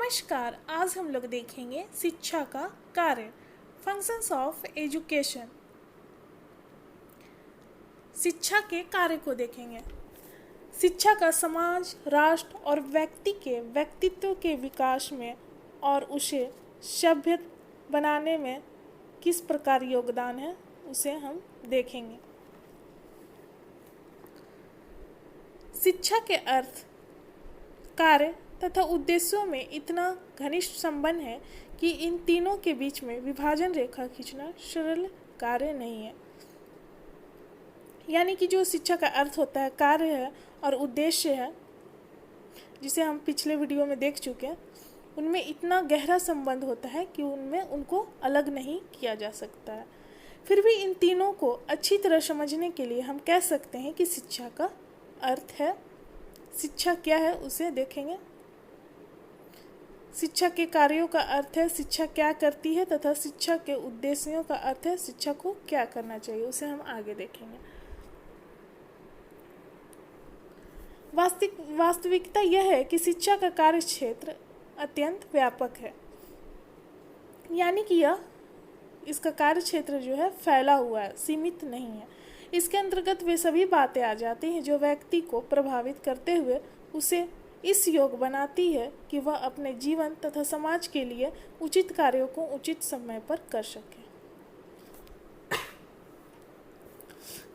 नमस्कार। आज हम लोग देखेंगे शिक्षा का कार्य, फंक्शंस ऑफ एजुकेशन। शिक्षा के कार्य को देखेंगे। शिक्षा का समाज, राष्ट्र और व्यक्ति के व्यक्तित्व के विकास में और उसे सभ्य बनाने में किस प्रकार योगदान है उसे हम देखेंगे। शिक्षा के अर्थ, कार्य तथा उद्देश्यों में इतना घनिष्ठ संबंध है कि इन तीनों के बीच में विभाजन रेखा खींचना सरल कार्य नहीं है। यानी कि जो शिक्षा का अर्थ होता है, कार्य है और उद्देश्य है, जिसे हम पिछले वीडियो में देख चुके हैं, उनमें इतना गहरा संबंध होता है कि उनमें उनको अलग नहीं किया जा सकता है। फिर भी इन तीनों को अच्छी तरह समझने के लिए हम कह सकते हैं कि शिक्षा का अर्थ है। शिक्षा क्या है उसे देखेंगे। शिक्षा के कार्यों का अर्थ है शिक्षा क्या करती है, तथा शिक्षा के उद्देश्यों का अर्थ है शिक्षा को क्या करना चाहिए, उसे हम आगे देखेंगे। वास्तविकता यह है कि शिक्षा का कार्य क्षेत्र अत्यंत व्यापक है। यानी कि इसका कार्य क्षेत्र जो है फैला हुआ है, सीमित नहीं है। इसके अंतर्गत वे सभी बातें आ जाती हैं जो व्यक्ति को प्रभावित करते हुए उसे इस योग बनाती है कि वह अपने जीवन तथा समाज के लिए उचित कार्यों को उचित समय पर कर सके।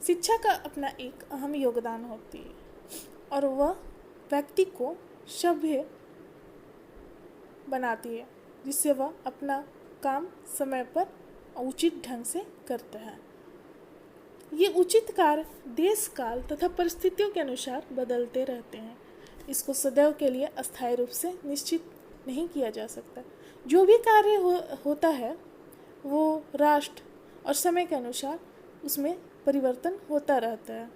शिक्षा का अपना एक अहम योगदान होती है और वह व्यक्ति को सभ्य बनाती है, जिससे वह अपना काम समय पर उचित ढंग से करता है। ये उचित कार्य देश काल तथा परिस्थितियों के अनुसार बदलते रहते हैं। इसको सदैव के लिए अस्थायी रूप से निश्चित नहीं किया जा सकता। जो भी कार्य होता है वो राष्ट्र और समय के अनुसार उसमें परिवर्तन होता रहता है।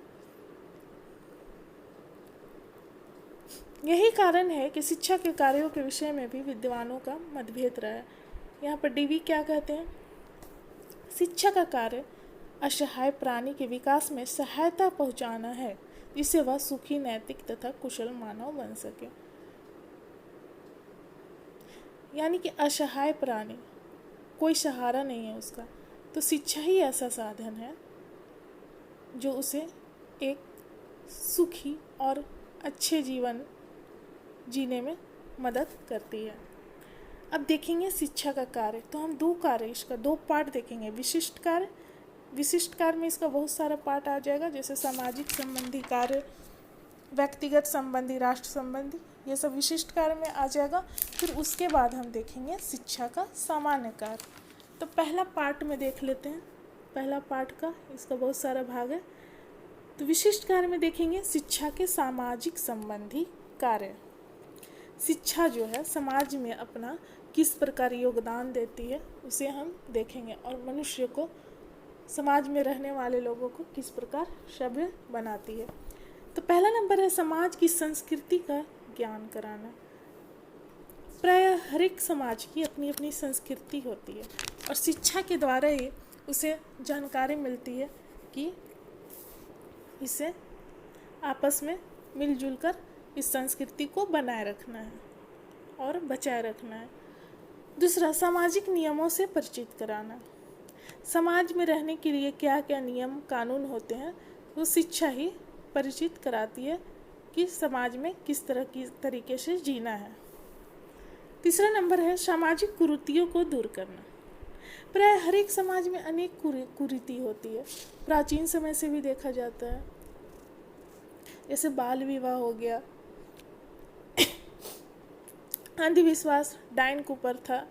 यही कारण है कि शिक्षा के कार्यों के विषय में भी विद्वानों का मतभेद रहा है। यहाँ पर डीवी क्या कहते हैं? शिक्षा का कार्य असहाय प्राणी के विकास में सहायता पहुंचाना है, जिससे वह सुखी, नैतिक तथा कुशल मानव बन सके। यानी कि असहाय प्राणी, कोई सहारा नहीं है उसका, तो शिक्षा ही ऐसा साधन है जो उसे एक सुखी और अच्छे जीवन जीने में मदद करती है। अब देखेंगे शिक्षा का कार्य। तो हम इसका दो पार्ट देखेंगे। विशिष्ट कार्य में इसका बहुत सारा पार्ट आ जाएगा, जैसे सामाजिक संबंधी कार्य, व्यक्तिगत संबंधी, राष्ट्र संबंधी, ये सब विशिष्ट कार्य में आ जाएगा। फिर उसके बाद हम देखेंगे शिक्षा का सामान्य कार्य। तो पहला पार्ट में देख लेते हैं। पहला पार्ट का इसका बहुत सारा भाग है। तो विशिष्ट कार्य में देखेंगे शिक्षा के सामाजिक संबंधी कार्य। शिक्षा जो है समाज में अपना किस प्रकार योगदान देती है उसे हम देखेंगे, और मनुष्य को, समाज में रहने वाले लोगों को किस प्रकार सभ्य बनाती है। तो पहला नंबर है समाज की संस्कृति का ज्ञान कराना। प्रायः हर एक समाज की अपनी अपनी संस्कृति होती है और शिक्षा के द्वारा ही उसे जानकारी मिलती है कि इसे आपस में मिलजुल कर इस संस्कृति को बनाए रखना है और बचाए रखना है। दूसरा, सामाजिक नियमों से परिचित कराना। समाज में रहने के लिए क्या क्या नियम कानून होते हैं वो शिक्षा ही परिचित कराती है कि समाज में किस तरह की तरीके से जीना है। तीसरा नंबर है सामाजिक कुरीतियों को दूर करना। प्राय हर एक समाज में अनेक कुरीति होती है, प्राचीन समय से भी देखा जाता है। जैसे बाल विवाह हो गया, अंधविश्वास, डायन कुप्रथा,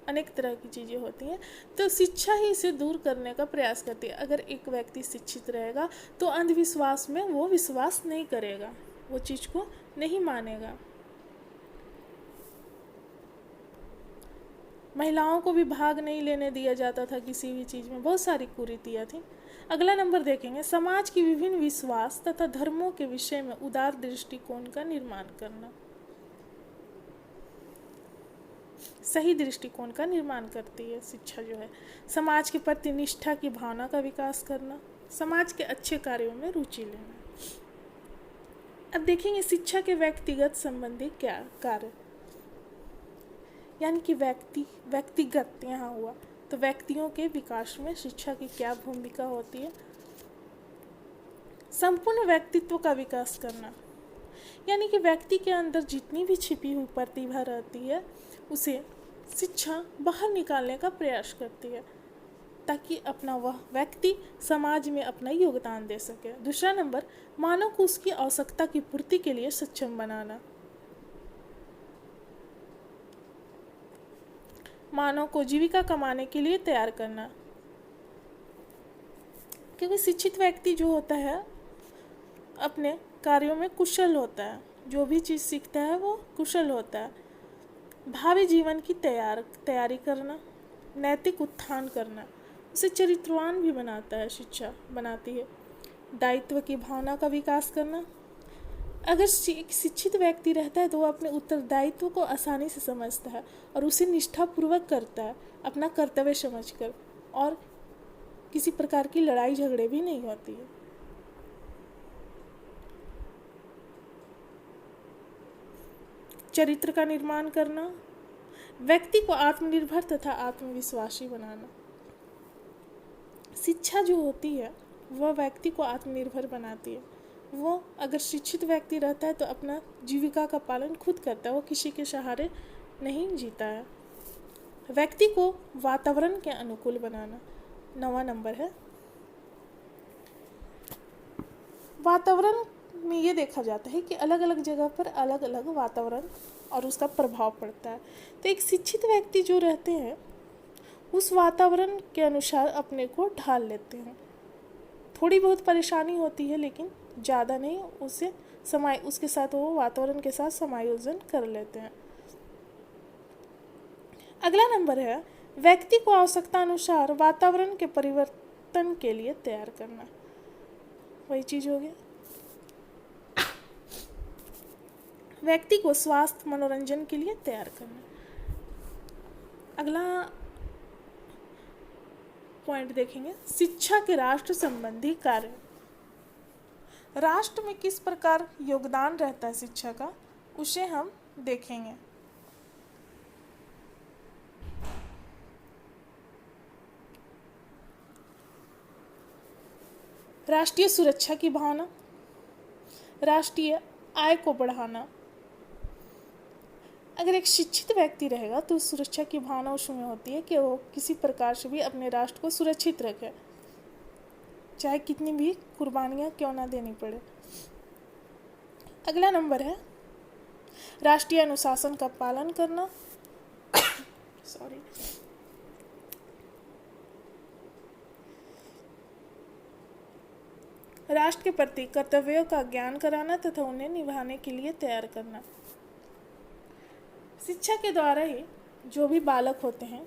अनेक तरह की चीज़ें होती हैं। तो शिक्षा ही इसे दूर करने का प्रयास करती है। अगर एक व्यक्ति शिक्षित रहेगा तो अंधविश्वास में वो विश्वास नहीं करेगा, वो चीज़ को नहीं मानेगा। महिलाओं को भी भाग नहीं लेने दिया जाता था किसी भी चीज़ में, बहुत सारी कुरीतियाँ थी। अगला नंबर देखेंगे समाज की विभिन्न विश्वास तथा धर्मों के विषय में उदार दृष्टिकोण का निर्माण करना। सही दृष्टिकोण का निर्माण करती है शिक्षा जो है। समाज के प्रति निष्ठा की भावना का विकास करना, समाज के अच्छे कार्यों में रुचि लेना। अब देखेंगे शिक्षा के व्यक्तिगत संबंधी क्या कार्य। यानी कि व्यक्तिगत यहाँ हुआ, तो व्यक्तियों के विकास में शिक्षा की क्या भूमिका होती है। संपूर्ण व्यक्तित्व का विकास करना, यानी कि व्यक्ति के अंदर जितनी भी छिपी हुई प्रतिभा रहती है उसे शिक्षा बाहर निकालने का प्रयास करती है, ताकि अपना वह व्यक्ति समाज में अपना योगदान दे सके। दूसरा नंबर, मानव को उसकी आवश्यकता की पूर्ति के लिए सक्षम बनाना। मानव को जीविका कमाने के लिए तैयार करना, क्योंकि शिक्षित व्यक्ति जो होता है अपने कार्यों में कुशल होता है, जो भी चीज़ सीखता है वो कुशल होता है। भावी जीवन की तैयारी करना, नैतिक उत्थान करना, उसे चरित्रवान भी बनाता है, शिक्षा बनाती है। दायित्व की भावना का विकास करना, अगर एक शिक्षित व्यक्ति रहता है तो वो अपने उत्तरदायित्व को आसानी से समझता है और उसे निष्ठापूर्वक करता है, अपना कर्तव्य समझकर, और किसी प्रकार की लड़ाई झगड़े भी नहीं होती है। चरित्र का निर्माण करना, व्यक्ति को आत्मनिर्भर तथा आत्मविश्वासी बनाना। शिक्षा जो होती है वह व्यक्ति को आत्मनिर्भर बनाती है। वो अगर शिक्षित व्यक्ति रहता है तो अपना जीविका का पालन खुद करता है, वो किसी के सहारे नहीं जीता है। व्यक्ति को वातावरण के अनुकूल बनाना 9वां नंबर है। वातावरण में ये देखा जाता है कि अलग अलग जगह पर अलग अलग वातावरण और उसका प्रभाव पड़ता है, तो एक शिक्षित व्यक्ति जो रहते हैं उस वातावरण के अनुसार अपने को ढाल लेते हैं। थोड़ी बहुत परेशानी होती है लेकिन ज़्यादा नहीं, उसके साथ वो वातावरण के साथ समायोजन कर लेते हैं। अगला नंबर है, व्यक्ति को आवश्यकता अनुसार वातावरण के परिवर्तन के लिए तैयार करना। वही चीज़ हो गया। व्यक्ति को स्वास्थ्य मनोरंजन के लिए तैयार करना। अगला पॉइंट देखेंगे, शिक्षा के राष्ट्र संबंधी कार्य। राष्ट्र में किस प्रकार योगदान रहता है शिक्षा का, उसे हम देखेंगे। राष्ट्रीय सुरक्षा की भावना, राष्ट्रीय आय को बढ़ाना। अगर एक शिक्षित व्यक्ति रहेगा तो सुरक्षा की भावना उसमें होती है कि वो किसी प्रकार से भी अपने राष्ट्र को सुरक्षित रखे, चाहे कितनी भी कुर्बानियाँ क्यों ना देनी पड़े। अगला नंबर है राष्ट्रीय अनुशासन का पालन करना। राष्ट्र के प्रति कर्तव्यों का ज्ञान कराना तथा उन्हें निभाने के लिए तैयार करना। शिक्षा के द्वारा ही जो भी बालक होते हैं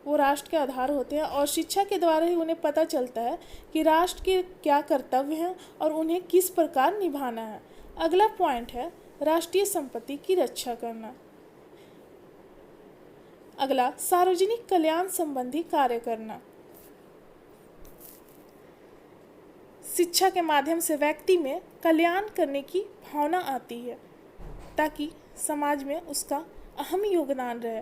वो राष्ट्र के आधार होते हैं, और शिक्षा के द्वारा ही उन्हें पता चलता है कि राष्ट्र के क्या कर्तव्य हैं और उन्हें किस प्रकार निभाना है। अगला पॉइंट है राष्ट्रीय संपत्ति की रक्षा करना। अगला सार्वजनिक कल्याण संबंधी कार्य करना। शिक्षा के माध्यम से व्यक्ति में कल्याण करने की भावना आती है ताकि समाज में उसका अहम योगदान रहे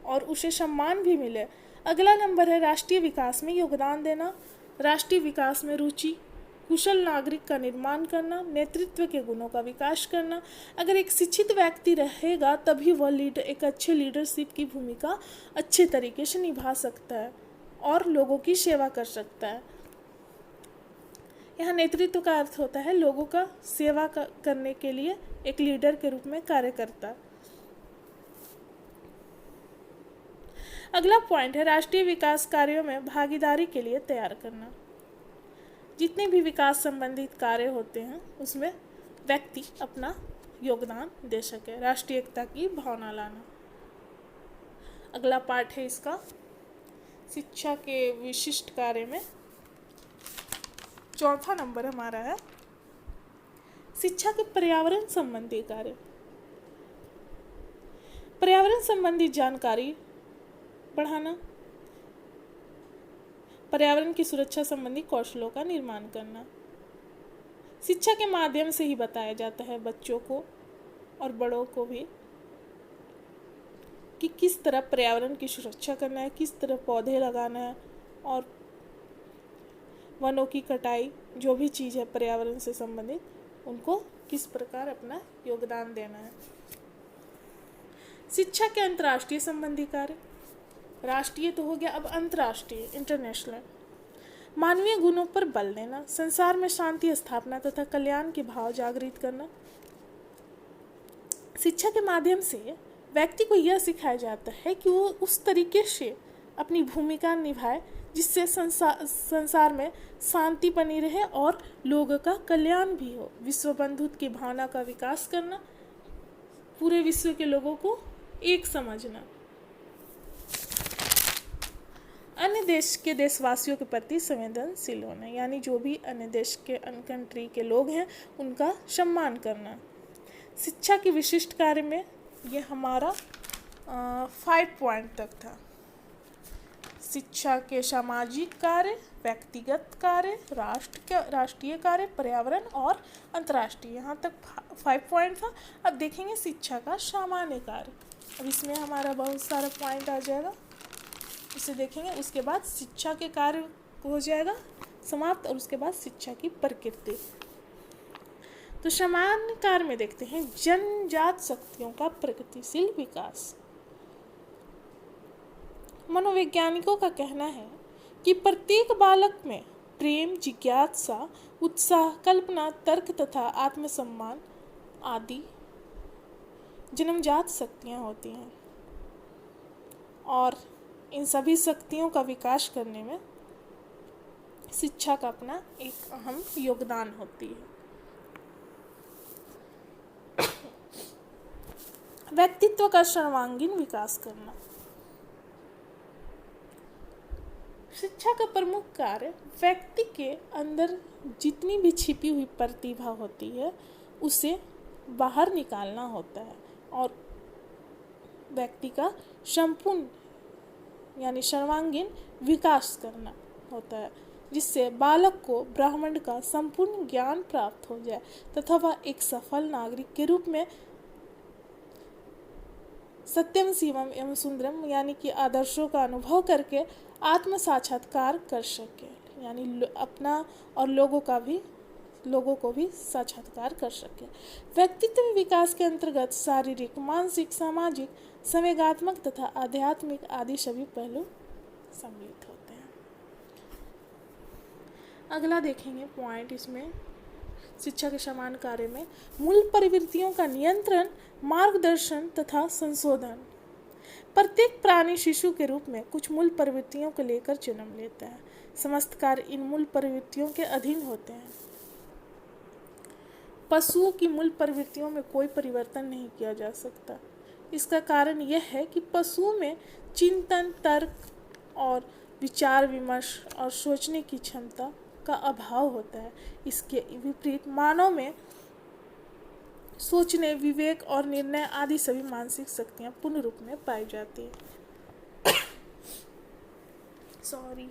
और उसे सम्मान भी मिले। अगला नंबर है राष्ट्रीय विकास में योगदान देना। राष्ट्रीय विकास में रुचि, कुशल नागरिक का निर्माण करना, नेतृत्व के गुणों का विकास करना। अगर एक शिक्षित व्यक्ति रहेगा तभी वह एक अच्छे लीडरशिप की भूमिका अच्छे तरीके से निभा सकता है और लोगों की सेवा कर सकता है। यहाँ नेतृत्व का अर्थ होता है लोगों का सेवा करने के लिए एक लीडर के रूप में कार्य करता है। अगला पॉइंट है राष्ट्रीय विकास कार्यों में भागीदारी के लिए तैयार करना। जितने भी विकास संबंधित कार्य होते हैं उसमें व्यक्ति अपना योगदान दे सके, राष्ट्रीय एकता की भावना लाना। अगला पार्ट है इसका शिक्षा के विशिष्ट कार्य में। चौथा नंबर हमारा है शिक्षा के पर्यावरण संबंधी कार्य। पर्यावरण संबंधी जानकारी बढ़ाना, पर्यावरण की सुरक्षा संबंधी कौशलों का निर्माण करना। शिक्षा के माध्यम से ही बताया जाता है बच्चों को और बड़ों को भी कि किस तरह पर्यावरण की सुरक्षा करना है, किस तरह पौधे लगाना है और वनों की कटाई, जो भी चीज़ है पर्यावरण से संबंधित, उनको किस प्रकार अपना योगदान देना है। शिक्षा के अंतर्राष्ट्रीय संबंधी कार्य, राष्ट्रीय तो हो गया, अब अंतर्राष्ट्रीय इंटरनेशनल। मानवीय गुणों पर बल देना, संसार में शांति स्थापना तथा कल्याण के भाव जागृत करना। शिक्षा के माध्यम से व्यक्ति को यह सिखाया जाता है कि वो उस तरीके से अपनी भूमिका निभाए जिससे संसार में शांति बनी रहे और लोगों का कल्याण भी हो। विश्व बंधुत्व की भावना का विकास करना, पूरे विश्व के लोगों को एक समझना, अन्य देश के देशवासियों के प्रति संवेदनशील होना, यानी जो भी अन्य देश के अन्य कंट्री के लोग हैं उनका सम्मान करना। शिक्षा के विशिष्ट कार्य में ये हमारा 5 पॉइंट तक था। शिक्षा के सामाजिक कार्य, व्यक्तिगत कार्य, राष्ट्रीय कार्य, पर्यावरण और अंतर्राष्ट्रीय, यहाँ तक 5 पॉइंट था। अब देखेंगे शिक्षा का सामान्य कार्य। अब इसमें हमारा बहुत सारा पॉइंट आ जाएगा, इसे देखेंगे। उसके बाद शिक्षा के कार्य हो जाएगा समाप्त और उसके बाद शिक्षा की प्रकृति। तो सामान्य कार्य में देखते हैं जनजात शक्तियों का प्रगतिशील विकास। मनोवैज्ञानिकों का कहना है कि प्रत्येक बालक में प्रेम, जिज्ञासा, उत्साह, कल्पना, तर्क तथा आत्मसम्मान आदि जन्मजात शक्तियाँ होती हैं और इन सभी शक्तियों का विकास करने में शिक्षा का अपना एक अहम योगदान होती है। व्यक्तित्व का सर्वांगीण विकास करना। शिक्षा का प्रमुख कार्य व्यक्ति के अंदर जितनी भी छिपी हुई प्रतिभा होती है उसे बाहर निकालना होता है और व्यक्ति का संपूर्ण यानी सर्वांगीण विकास करना होता है, जिससे बालक को ब्रह्मांड का संपूर्ण ज्ञान प्राप्त हो जाए तथा वह एक सफल नागरिक के रूप में सत्यम शिवम एवं सुंदरम यानी कि आदर्शों का अनुभव करके आत्म साक्षात्कार कर सके, यानी अपना और लोगों को भी साक्षात्कार कर सके। व्यक्तित्व विकास के अंतर्गत शारीरिक, मानसिक, सामाजिक, संवेगात्मक तथा आध्यात्मिक आदि सभी पहलू सम्मिलित होते हैं। अगला देखेंगे पॉइंट इसमें शिक्षा के समान कार्य में मूल प्रवृत्तियों का नियंत्रण, मार्गदर्शन तथा संशोधन। प्रत्येक प्राणी शिशु के रूप में कुछ मूल प्रवृत्तियों को लेकर जन्म लेता है। समस्त कार्य इन मूल प्रवृत्तियों के अधीन होते हैं। पशुओं की मूल प्रवृत्तियों में कोई परिवर्तन नहीं किया जा सकता। इसका कारण यह है कि पशुओं में चिंतन, तर्क और विचार विमर्श और सोचने की क्षमता का अभाव होता है। इसके विपरीत मानव में सोचने, विवेक और निर्णय आदि सभी मानसिक शक्तियां पूर्ण रूप में पाई जाती है। सॉरी।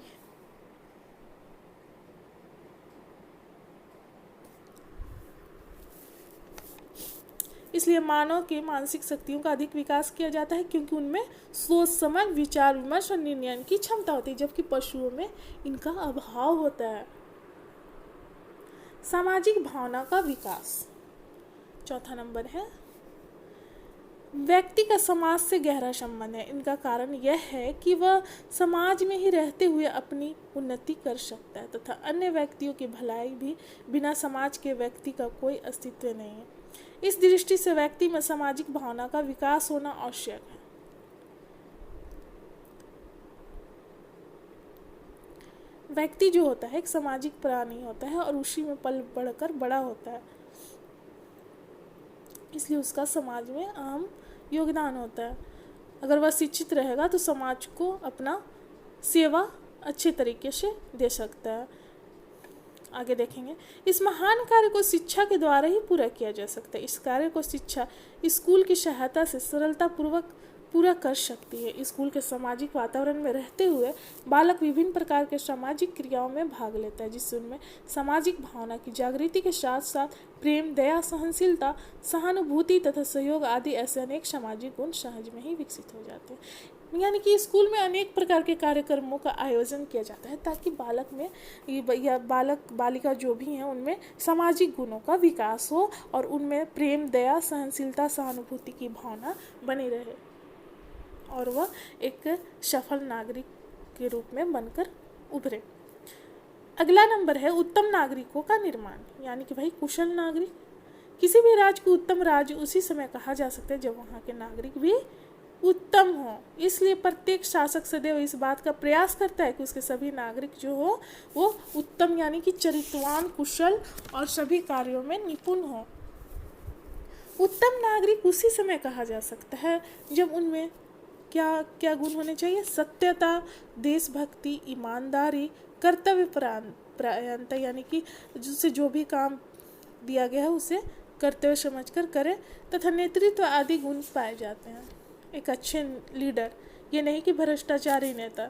इसलिए मानव के मानसिक शक्तियों का अधिक विकास किया जाता है क्योंकि उनमें सोच समझ, विचार विमर्श और निर्णय की क्षमता होती है, जबकि पशुओं में इनका अभाव होता है। सामाजिक भावना का विकास चौथा नंबर है। व्यक्ति का समाज से गहरा संबंध है। इनका कारण यह है कि वह समाज में ही रहते हुए अपनी उन्नति कर सकता है तथा अन्य व्यक्तियों की भलाई भी बिना समाज के व्यक्ति का कोई अस्तित्व नहीं है। इस दृष्टि से व्यक्ति में सामाजिक भावना का विकास होना आवश्यक है। व्यक्ति जो होता है एक सामाजिक प्राणी होता है और उसी में पल बढ़कर बड़ा होता है, इसलिए उसका समाज में अहम योगदान होता है। अगर वह शिक्षित रहेगा तो समाज को अपना सेवा अच्छे तरीके से दे सकता है। आगे देखेंगे इस महान कार्य को शिक्षा के द्वारा ही पूरा किया जा सकता है। इस कार्य को शिक्षा स्कूल की सहायता से सरलता पूर्वक पूरा कर सकती है। स्कूल के सामाजिक वातावरण में रहते हुए बालक विभिन्न प्रकार के सामाजिक क्रियाओं में भाग लेता है, जिससे उनमें सामाजिक भावना की जागृति के साथ साथ प्रेम, दया, सहनशीलता, सहानुभूति तथा सहयोग आदि ऐसे अनेक सामाजिक गुण सहज में ही विकसित हो जाते हैं। यानी कि स्कूल में अनेक प्रकार के कार्यक्रमों का आयोजन किया जाता है ताकि बालक में या बालक बालिका जो भी हैं उनमें सामाजिक गुणों का विकास हो और उनमें प्रेम, दया, सहनशीलता, सहानुभूति की भावना बनी रहे और वह एक सफल नागरिक के रूप में बनकर उभरे। अगला नंबर है उत्तम नागरिकों का निर्माण, यानी कि भाई कुशल नागरिक। किसी भी राज्य को उत्तम राज्य उसी समय कहा जा सकता है जब वहाँ के नागरिक भी उत्तम हो। इसलिए प्रत्येक शासक सदैव इस बात का प्रयास करता है कि उसके सभी नागरिक जो हो वो उत्तम यानी कि चरित्रवान, कुशल और सभी कार्यों में निपुण हो। उत्तम नागरिक उसी समय कहा जा सकता है जब उनमें क्या क्या गुण होने चाहिए? सत्यता, देशभक्ति, ईमानदारी, कर्तव्य परायणता, यानी कि जिससे जो भी काम दिया गया है उसे कर्तव्य समझकर करे, तथा नेतृत्व आदि गुण पाए जाते हैं। एक अच्छे लीडर, ये नहीं कि भ्रष्टाचारी नेता।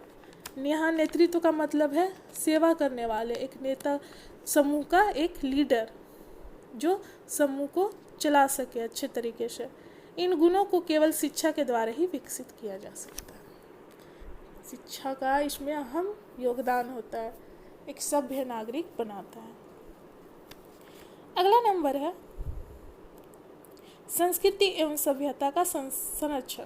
यहाँ नेतृत्व का मतलब है सेवा करने वाले, एक नेता, समूह का एक लीडर जो समूह को चला सके अच्छे तरीके से। इन गुणों को केवल शिक्षा के द्वारा ही विकसित किया जा सकता है। शिक्षा का इसमें अहम योगदान होता है, एक सभ्य नागरिक बनाता है। अगला नंबर है संस्कृति एवं सभ्यता का संरक्षण।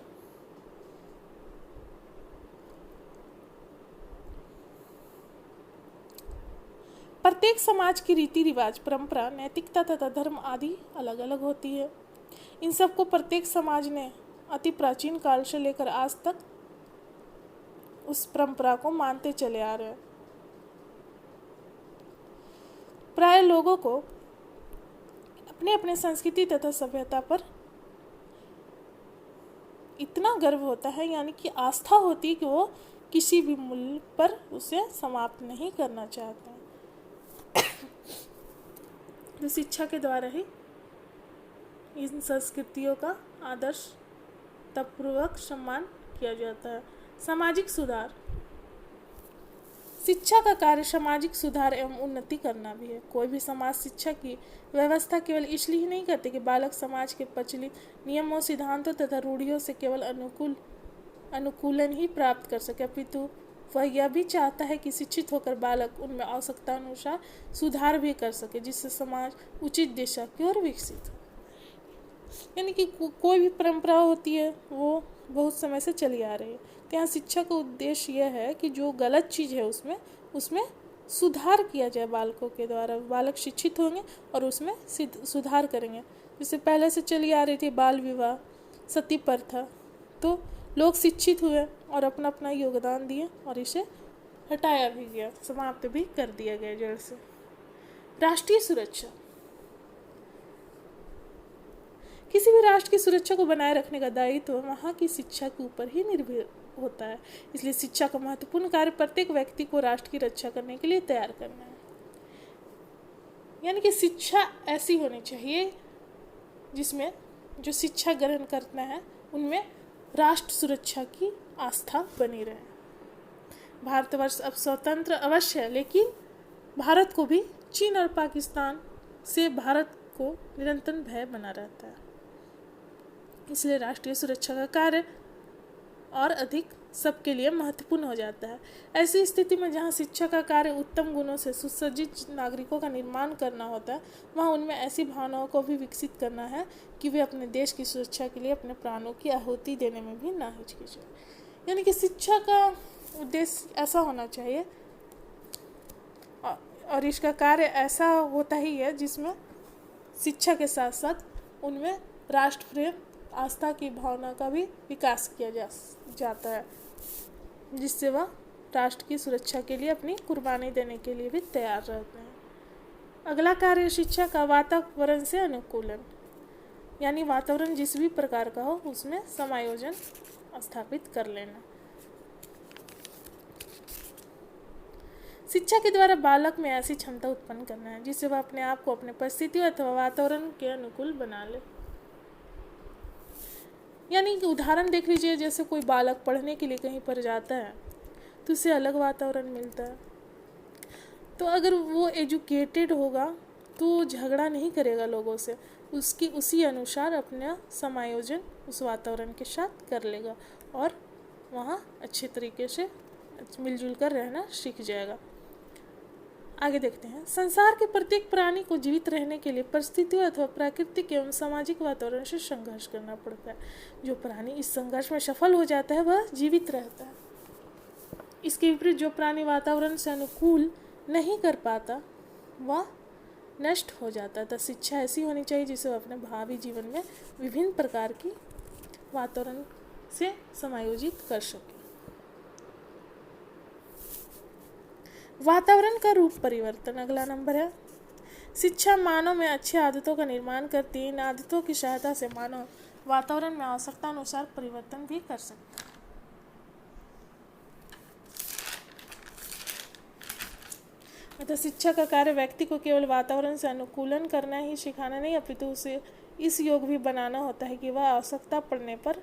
प्रत्येक समाज की रीति रिवाज, परंपरा, नैतिकता तथा धर्म आदि अलग अलग होती है। इन सबको प्रत्येक समाज ने अति प्राचीन काल से लेकर आज तक उस परंपरा को मानते चले आ रहे हैं। प्राय लोगों को अपने अपने संस्कृति तथा सभ्यता पर इतना गर्व होता है, यानी कि आस्था होती है कि वो किसी भी मूल्य पर उसे समाप्त नहीं करना चाहते हैं। तो शिक्षा के द्वारा ही इन संस्कृतियों का आदर्श तत्पूर्वक सम्मान किया जाता है। सामाजिक सुधार। शिक्षा का कार्य सामाजिक सुधार एवं उन्नति करना भी है। कोई भी समाज शिक्षा की व्यवस्था केवल इसलिए ही नहीं करते कि बालक समाज के प्रचलित नियमों, सिद्धांतों तथा रूढ़ियों से केवल अनुकूलन ही प्राप्त कर सके, अपितु वह यह भी चाहता है कि शिक्षित होकर बालक उनमें आवश्यकता अनुसार सुधार भी कर सके, जिससे समाज उचित दिशा की ओर विकसित हो। यानी कि कोई भी परंपरा होती है वो बहुत समय से चली आ रही है, तो यहाँ शिक्षा का उद्देश्य यह है कि जो गलत चीज़ है उसमें सुधार किया जाए बालकों के द्वारा। बालक शिक्षित होंगे और उसमें सुधार करेंगे। जैसे पहले से चली आ रही थी बाल विवाह, सती प्रथा, तो लोग शिक्षित हुए और अपना अपना योगदान दिए और इसे हटाया भी गया, समाप्त भी कर दिया गया जड़ से। राष्ट्रीय सुरक्षा। किसी भी राष्ट्र की सुरक्षा को बनाए रखने का दायित्व वहाँ की शिक्षा के ऊपर ही निर्भर होता है। इसलिए शिक्षा का महत्वपूर्ण कार्य प्रत्येक व्यक्ति को राष्ट्र की रक्षा करने के लिए तैयार करना है। यानी कि शिक्षा ऐसी होनी चाहिए जिसमें जो शिक्षा ग्रहण करना है उनमें राष्ट्र सुरक्षा की आस्था बनी रहे। भारतवर्ष अब स्वतंत्र अवश्य है, लेकिन भारत को भी चीन और पाकिस्तान से भारत को निरंतर भय बना रहता है। इसलिए राष्ट्रीय सुरक्षा का कार्य और अधिक सबके लिए महत्वपूर्ण हो जाता है। ऐसी स्थिति में जहाँ शिक्षा का कार्य उत्तम गुणों से सुसज्जित नागरिकों का निर्माण करना होता है, वहाँ उनमें ऐसी भावनाओं को भी विकसित करना है कि वे अपने देश की सुरक्षा के लिए अपने प्राणों की आहुति देने में भी ना हिचकिचाएं। यानी कि शिक्षा का उद्देश्य ऐसा होना चाहिए और इसका कार्य ऐसा होता ही है जिसमें शिक्षा के साथ साथ उनमें राष्ट्र प्रेम, आस्था की भावना का भी विकास किया जाता है, जिससे वह राष्ट्र की सुरक्षा के लिए अपनी कुर्बानी देने के लिए भी तैयार रहते हैं। अगला कार्य शिक्षा का वातावरण से अनुकूलन, यानी वातावरण जिस भी प्रकार का हो उसमें समायोजन स्थापित कर लेना। शिक्षा के द्वारा बालक में ऐसी क्षमता उत्पन्न करना है जिससे वह अपने आप को अपने परिस्थितियों अथवा वातावरण के अनुकूल बना ले। यानी कि उदाहरण देख लीजिए, जैसे कोई बालक पढ़ने के लिए कहीं पर जाता है तो उसे अलग वातावरण मिलता है। तो अगर वो एजुकेटेड होगा तो वो झगड़ा नहीं करेगा लोगों से, उसकी उसी अनुसार अपना समायोजन उस वातावरण के साथ कर लेगा और वहाँ अच्छे तरीके से मिलजुल कर रहना सीख जाएगा। आगे देखते हैं, संसार के प्रत्येक प्राणी को जीवित रहने के लिए परिस्थितियों अथवा प्राकृतिक एवं सामाजिक वातावरण से संघर्ष करना पड़ता है। जो प्राणी इस संघर्ष में सफल हो जाता है वह जीवित रहता है। इसके विपरीत जो प्राणी वातावरण से अनुकूल नहीं कर पाता वह नष्ट हो जाता है। तो शिक्षा ऐसी होनी चाहिए जिसे वह अपने भावी जीवन में विभिन्न प्रकार की वातावरण से समायोजित कर सके। वातावरण का रूप परिवर्तन अगला नंबर है। शिक्षा मानव में अच्छी आदतों का निर्माण करती है। इन आदतों की सहायता से मानव वातावरण में आवश्यकता अनुसार परिवर्तन भी कर सकता है। अतः शिक्षा का कार्य व्यक्ति को केवल वातावरण से अनुकूलन करना ही सिखाना नहीं, अपितु उसे इस योग भी बनाना होता है कि वह आवश्यकता पड़ने पर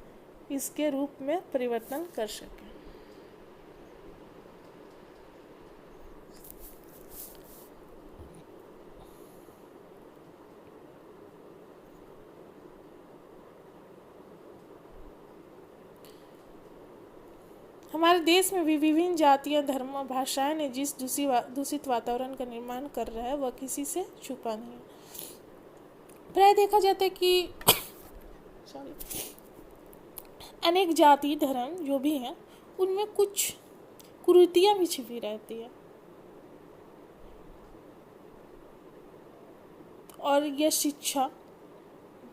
इसके रूप में परिवर्तन कर सके। हमारे देश में भी विभिन्न जातियां, धर्म और भाषाएं ने जिस दूषित वातावरण का निर्माण कर रहा है वह किसी से छुपा नहीं है। प्राय देखा जाता है कि अनेक जाति धर्म जो भी हैं उनमें कुछ कुरीतियां भी छिपी रहती है और यह शिक्षा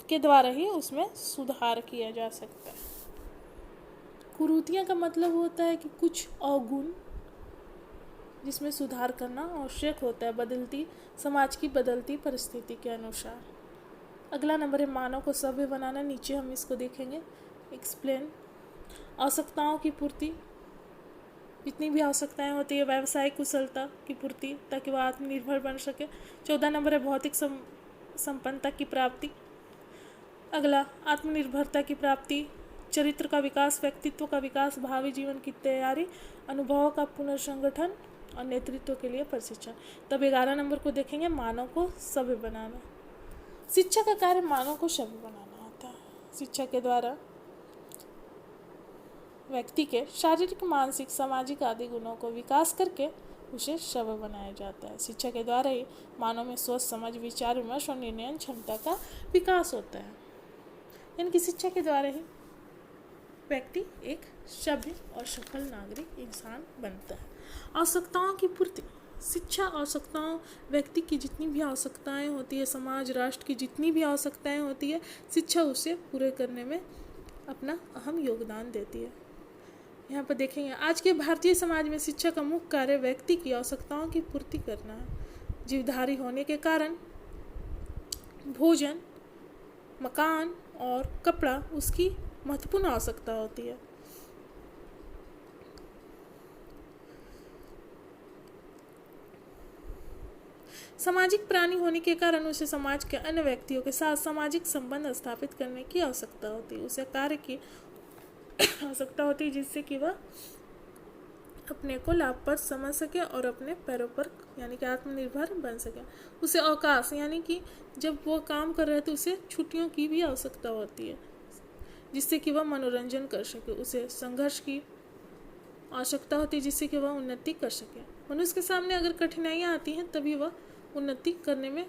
के द्वारा ही उसमें सुधार किया जा सकता है। कुरीतियां का मतलब होता है कि कुछ अवगुण जिसमें सुधार करना आवश्यक होता है बदलती समाज की बदलती परिस्थिति के अनुसार। अगला नंबर है मानव को सभ्य बनाना। नीचे हम इसको देखेंगे। एक्सप्लेन। आवश्यकताओं की पूर्ति, जितनी भी आवश्यकताएं होती है व्यावसायिक कुशलता की पूर्ति ताकि वह आत्मनिर्भर बन सके। 14 नंबर है भौतिक संपन्नता की प्राप्ति। अगला आत्मनिर्भरता की प्राप्ति, चरित्र का विकास, व्यक्तित्व का विकास, भावी जीवन की तैयारी, अनुभवों का पुनर्संगठन और नेतृत्व के लिए प्रशिक्षण। तब 11 नंबर को देखेंगे मानव को सभ्य बनाना। शिक्षा का कार्य मानव को सभ्य बनाना होता है। शिक्षा के द्वारा व्यक्ति के शारीरिक, मानसिक, सामाजिक आदि गुणों को विकास करके उसे सभ्य बनाया जाता है। शिक्षा के द्वारा ही मानव में सोच, समझ, विचार विमर्श और निर्णय क्षमता का विकास होता है। यानी कि शिक्षा के द्वारा ही व्यक्ति एक सभ्य और सफल नागरिक इंसान बनता है। आवश्यकताओं की पूर्ति। शिक्षा आवश्यकताओं, व्यक्ति की जितनी भी आवश्यकताएं होती है, समाज राष्ट्र की जितनी भी आवश्यकताएं होती है, शिक्षा उसे पूरे करने में अपना अहम योगदान देती है। यहाँ पर देखेंगे आज के भारतीय समाज में शिक्षा का मुख्य कार्य व्यक्ति की आवश्यकताओं की पूर्ति करना है। जीवधारी होने के कारण भोजन, मकान और कपड़ा उसकी महत्वपूर्ण आवश्यकता होती है। सामाजिक प्राणी होने के कारण उसे समाज के अन्य व्यक्तियों के साथ सामाजिक संबंध स्थापित करने की आवश्यकता होती है। उसे कार्य की आवश्यकता होती है जिससे कि वह अपने को लाभप्रद समझ सके और अपने पैरों पर यानी कि आत्मनिर्भर बन सके। उसे अवकाश यानी कि जब वो काम कर रहे थे उसे छुट्टियों की भी आवश्यकता होती है जिससे कि वह मनोरंजन कर सके। उसे संघर्ष की आवश्यकता होती है जिससे कि वह उन्नति कर सके। मनुष्य के सामने अगर कठिनाइयाँ आती हैं तभी वह उन्नति करने में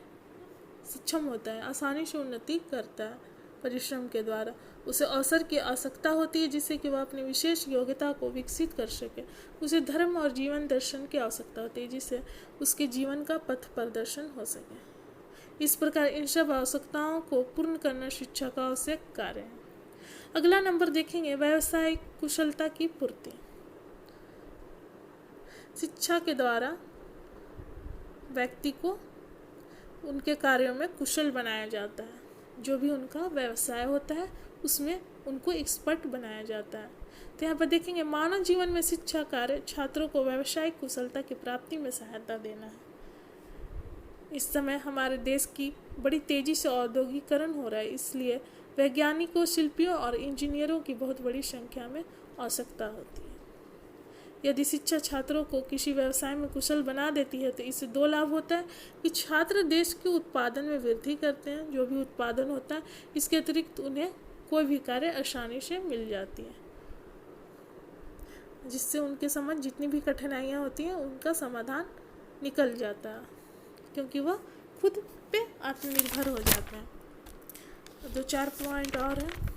सक्षम होता है, आसानी से उन्नति करता है परिश्रम के द्वारा। उसे अवसर की आवश्यकता होती है जिससे कि वह अपनी विशेष योग्यता को विकसित कर सके। उसे धर्म और जीवन दर्शन की आवश्यकता होती है जिससे उसके जीवन का पथ प्रदर्शन हो सके। इस प्रकार इन सब आवश्यकताओं को पूर्ण करना शिक्षा का आवश्यक कार्य है। अगला नंबर देखेंगे व्यावसायिक कुशलता की पूर्ति। शिक्षा के द्वारा व्यक्ति को उनके कार्यों में कुशल बनाया जाता है। जो भी उनका व्यवसाय होता है उसमें उनको एक्सपर्ट बनाया जाता है। तो यहाँ पर देखेंगे मानव जीवन में शिक्षा कार्य छात्रों को व्यावसायिक कुशलता की प्राप्ति में सहायता देना है। इस समय हमारे देश की बड़ी तेजी से औद्योगिकरण हो रहा है, इसलिए वैज्ञानिकों, शिल्पियों और इंजीनियरों की बहुत बड़ी संख्या में आवश्यकता होती है। यदि शिक्षा छात्रों को किसी व्यवसाय में कुशल बना देती है तो इससे दो लाभ होता है कि छात्र देश के उत्पादन में वृद्धि करते हैं, जो भी उत्पादन होता है, इसके अतिरिक्त उन्हें कोई भी कार्य आसानी से मिल जाती है, जिससे उनके समझ जितनी भी कठिनाइयाँ होती हैं उनका समाधान निकल जाता है, क्योंकि वह खुद पे आत्मनिर्भर हो जाते हैं। 2-4 पॉइंट और हैं।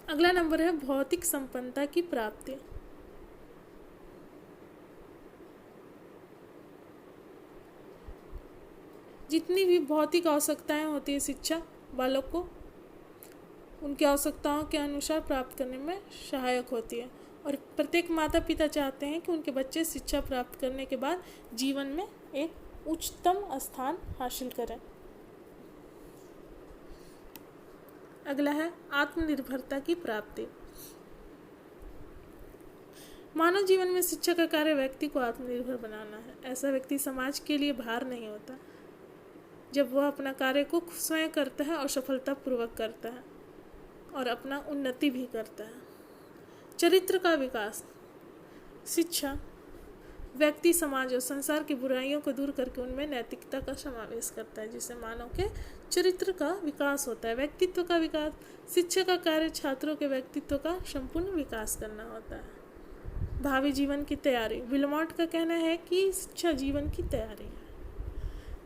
अगला नंबर है भौतिक संपन्नता की प्राप्ति। जितनी भी भौतिक आवश्यकताएं होती है शिक्षा बालक को उनकी आवश्यकताओं के अनुसार प्राप्त करने में सहायक होती है, और प्रत्येक माता पिता चाहते हैं कि उनके बच्चे शिक्षा प्राप्त करने के बाद जीवन में एक उच्चतम स्थान हासिल करें। अगला है आत्मनिर्भरता की प्राप्ति। मानव जीवन में शिक्षा का कार्य व्यक्ति को आत्मनिर्भर बनाना है। ऐसा व्यक्ति समाज के लिए भार नहीं होता जब वह अपना कार्य को स्वयं करता है और सफलतापूर्वक करता है और अपना उन्नति भी करता है। चरित्र का विकास। शिक्षा व्यक्ति, समाज और संसार की बुराइयों को दूर करके उनमें नैतिकता का समावेश करता है, जिससे मानव के चरित्र का विकास होता है। व्यक्तित्व का विकास। शिक्षा का कार्य छात्रों के व्यक्तित्व का संपूर्ण विकास करना होता है। भावी जीवन की तैयारी। विलमॉट का कहना है कि शिक्षा जीवन की तैयारी है।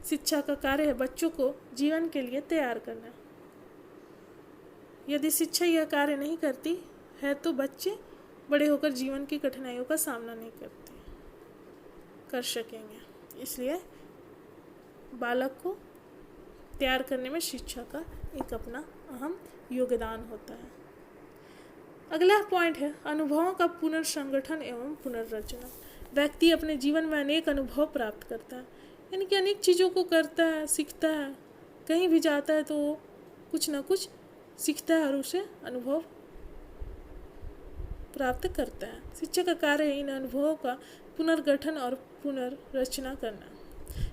शिक्षा का कार्य है बच्चों को जीवन के लिए तैयार करना। यदि शिक्षा यह कार्य नहीं करती है तो बच्चे बड़े होकर जीवन की कठिनाइयों का सामना नहीं कर सकेंगे। इसलिए बालक को तैयार करने में शिक्षा का एक अपना अहम योगदान होता है। अगला पॉइंट है अनुभवों का पुनर्संगठन एवं पुनर्रचना। व्यक्ति अपने जीवन में अनेक अनुभव प्राप्त करता है, यानी कि अनेक चीज़ों को करता है, सीखता है। कहीं भी जाता है तो कुछ ना कुछ सीखता है और उसे अनुभव प्राप्त करता है। शिक्षा का कार्य है इन अनुभवों का पुनर्गठन और पुनर्रचना करना।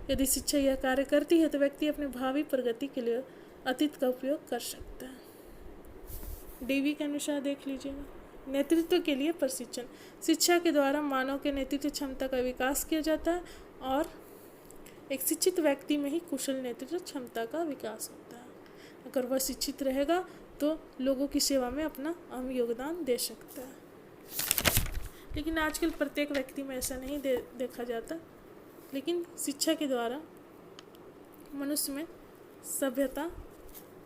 यदि शिक्षा यह कार्य करती है तो व्यक्ति अपने भावी प्रगति के लिए अतीत का उपयोग कर सकता है। डीवी के अनुसार देख लीजिएगा। नेतृत्व के लिए प्रशिक्षण। शिक्षा के द्वारा मानव के नेतृत्व क्षमता का विकास किया जाता है और एक शिक्षित व्यक्ति में ही कुशल नेतृत्व क्षमता का विकास होता है। अगर वह शिक्षित रहेगा तो लोगों की सेवा में अपना अहम योगदान दे सकता है, लेकिन आजकल प्रत्येक व्यक्ति में ऐसा नहीं देखा जाता। लेकिन शिक्षा के द्वारा मनुष्य में सभ्यता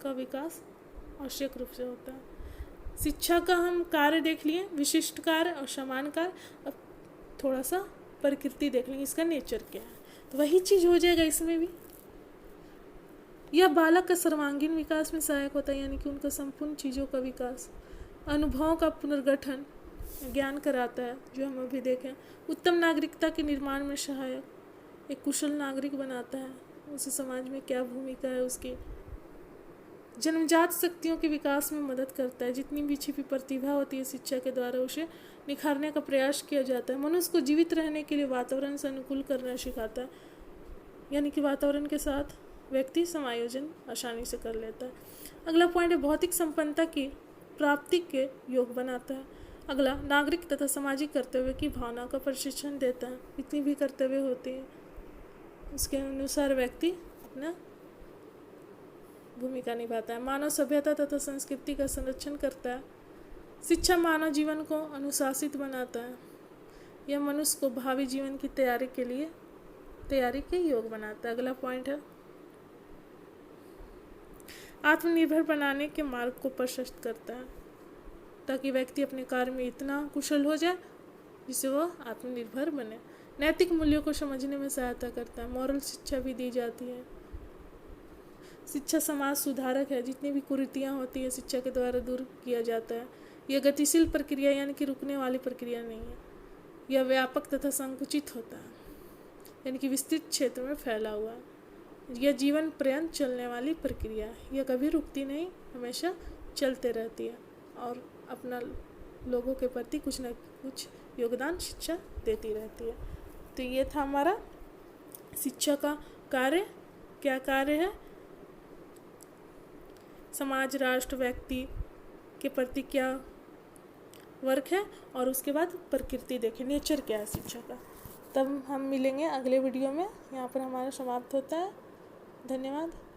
का विकास आवश्यक रूप से होता है। शिक्षा का हम कार्य देख लिए, विशिष्ट कार्य और समान कार्य। अब थोड़ा सा प्रकृति देख लेंगे, इसका नेचर क्या है, तो वही चीज़ हो जाएगा इसमें भी। यह बालक का सर्वांगीण विकास में सहायक होता है, यानी कि उनका संपूर्ण चीज़ों का विकास। अनुभवों का पुनर्गठन ज्ञान कराता है, जो हम अभी देखें। उत्तम नागरिकता के निर्माण में सहायक, एक कुशल नागरिक बनाता है, उसे समाज में क्या भूमिका है उसकी। जन्मजात शक्तियों के विकास में मदद करता है। जितनी भी छिपी प्रतिभा होती है शिक्षा के द्वारा उसे निखारने का प्रयास किया जाता है। मनुष्य को जीवित रहने के लिए वातावरण से अनुकूल करना सिखाता है, यानी कि वातावरण के साथ व्यक्ति समायोजन आसानी से कर लेता है। अगला पॉइंट है भौतिक संपन्नता की प्राप्ति के योग बनाता है। अगला नागरिक तथा सामाजिक कर्तव्य की भावना का प्रशिक्षण देता है। जितनी भी कर्तव्य होती है उसके अनुसार व्यक्ति अपना भूमिका निभाता है। मानव सभ्यता तथा संस्कृति का संरक्षण करता है। शिक्षा मानव जीवन को अनुशासित बनाता है। यह मनुष्य को भावी जीवन की तैयारी के योग बनाता है। अगला पॉइंट है आत्मनिर्भर बनाने के मार्ग को प्रशस्त करता है, ताकि व्यक्ति अपने कार्य में इतना कुशल हो जाए जिससे वह आत्मनिर्भर बने। नैतिक मूल्यों को समझने में सहायता करता है। मॉरल शिक्षा भी दी जाती है। शिक्षा समाज सुधारक है। जितनी भी कुरीतियाँ होती है शिक्षा के द्वारा दूर किया जाता है। यह गतिशील प्रक्रिया यानी कि रुकने वाली प्रक्रिया नहीं है। यह व्यापक तथा संकुचित होता है, यानी कि विस्तृत क्षेत्र में फैला हुआ है। यह जीवन पर्यंत चलने वाली प्रक्रिया है। यह कभी रुकती नहीं, हमेशा चलते रहती है और अपना लोगों के प्रति कुछ न कुछ योगदान शिक्षा देती रहती है। तो ये था हमारा शिक्षा का कार्य। क्या कार्य है? समाज, राष्ट्र, व्यक्ति के प्रति क्या वर्क है, और उसके बाद प्रकृति देखें, नेचर क्या है शिक्षा का। तब हम मिलेंगे अगले वीडियो में। यहाँ पर हमारा समाप्त होता है। धन्यवाद।